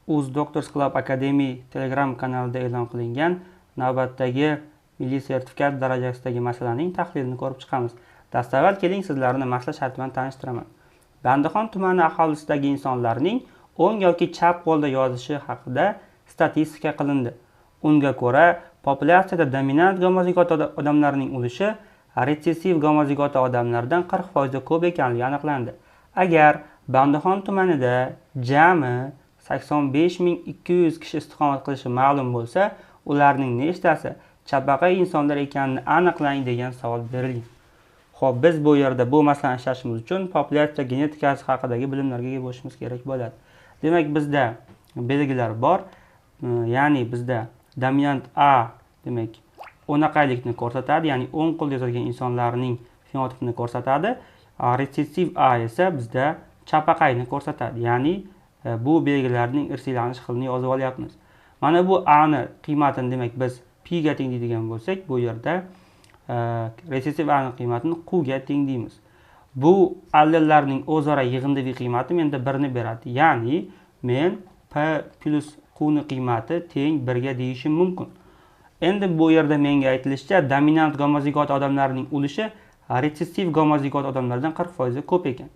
Doctors Club Academy Telegram kanalida e'lon qilingan navbatdagi milliy sertifikat darajasidagi masalaning tahlilini ko'rib chiqamiz. Dastavval keling sizlarni masala sharti bilan tanishtiraman. Bandixon tumani aholisidagi insonlarning o'ng yoki chap qo'lda yozishi haqida statistika qilindi. Unga ko'ra, populyatsiyada dominant gomozigot odamlarning ulushi retsessiv gomozigot odamlardan 40% ko'p ekanligi aniqlandi. Agar Bandixon tumanida jami 85.200 kishi istiqomat qilishi ma'lum bo'lsa, ularning nechtasi chapaqay insonlar ekanini aniqlang degan savol berilgan. Xo'p, biz bu yerda bu masalani ishlashimiz uchun populyatsiya genetikasi haqidagi bilimlarga ega bo'lishimiz kerak bo'ladi. Demak, bizda belgilar bor. Ya'ni bizda dominant A demak o'naqaylikni ko'rsatadi, ya'ni o'ng qo'lda yozilgan insonlarning fenotipini ko'rsatadi. Retsessiv A esa bizda chapaqayni ko'rsatadi, ya'ni bu belgilarning irsilanish xilini yozib olyapmiz. Mana bu A ni qiymatini demak biz pi ga teng deydigan bo'lsak, bu yerda retsessiv A ning qiymatini q ga teng deymiz. Bu allellarning o'zaro yig'indiviy qiymati menda 1 ni beradi. Ya'ni men p plus q ning qiymati teng 1 ga deyishim mumkin. Endi bu yerda menga aytilishicha, dominant gomozigot odamlarning ulushi retsessiv gomozigot odamlardan 40% ko'p ekan.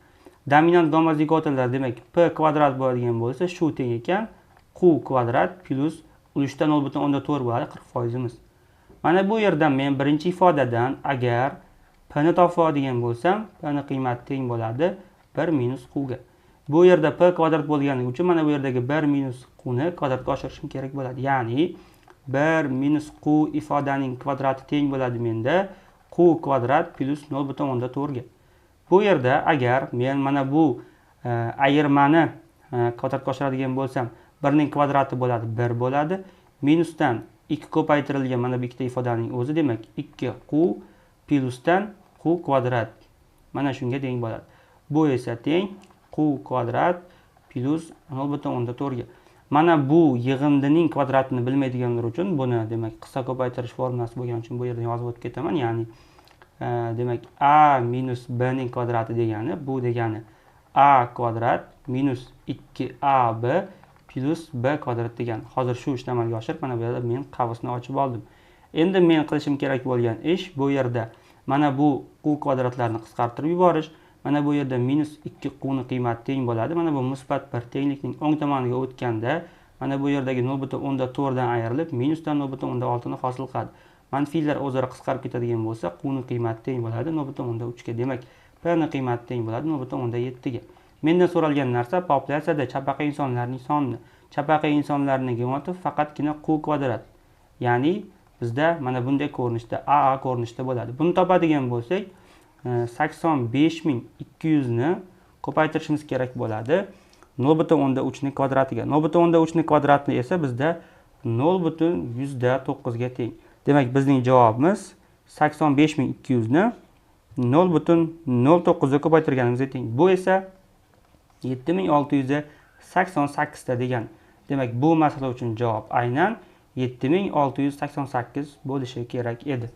Dominant gomozigotlar demak p kvadrat bo'ladigan bo'lsa, shu teng ekan q kvadrat plus ulushda 0.4 bo'ladi 40%imiz. Mana bu yerdan men birinchi ifodadan agar p ni topib oladigan bo'lsam, p ni qiymati teng bo'ladi 1 minus q ga. Bu yerda p kvadrat bo'lganligi uchun mana bu yerdagi 1 minus q ni kvadratga oshirishim kerak bo'ladi. Ya'ni 1 minus q ifodaning kvadrati teng bo'ladi menda q kvadrat plus 0.4 ga. Bu yerda agar men mana bu ayirmani kvadratga oshiradigan bo'lsam, 1 ning kvadrati bo'ladi 1 bo'ladi. Minusdan 2 ko'paytirilgan mana bu ikkita ifodaning o'zi demak 2q plusdan q kvadrat. Mana shunga teng bo'ladi. Bu esa teng q kvadrat plus 0.4 ga. Mana bu yig'indining kvadratini bilmaydiganlar uchun buni demak qisqa ko'paytirish formulasi bo'lgani uchun bu yerdan yozib o'tib ketaman. Ya'ni demak a minus b ning kvadrati degani bu degani a kvadrat minus 2ab plus b kvadrat degani. Hozir shu ishni amalga oshirib mana bu yerda men qavsni ochib oldim. Endi men qilishim kerak bo'lgan ish bu yerda mana bu q kvadratlarni qisqartirib yuborish. Mana bu yerda minus 2q ning qiymati teng bo'ladi. Mana bu musbat bir tenglikning o'ng tomoniga o'tganda mana bu yerdagi 0.4 dan ayrilib minusdan 0.6 ni hosil qiladi. Manfiylar o'zaro qisqarib ketadigan bo'lsa, q ning qiymati teng bo'ladi 0.3 ga. Demak, p ning qiymati teng bo'ladi 0.7 ga. Mendan so'ralgan narsa populyatsiyada chapaqay insonlarning soni. Chapaqay insonlarning genotipi faqatgina q kvadrat. Ya'ni bizda mana bunday ko'rinishda AA ko'rinishda bo'ladi. Buni topadigan bo'lsak, 85.200 ni ko'paytirishimiz kerak bo'ladi 0.3 ning kvadratiga. 0.3 ning kvadratini esa bizda 0.109 ga teng. Demak, bizning javobimiz 85.200 ni 0.09 ga ko'paytirganimizga teng. Bu esa 7688 ta degan. Demak, bu masala uchun javob aynan 7688 bo'lishi kerak edi.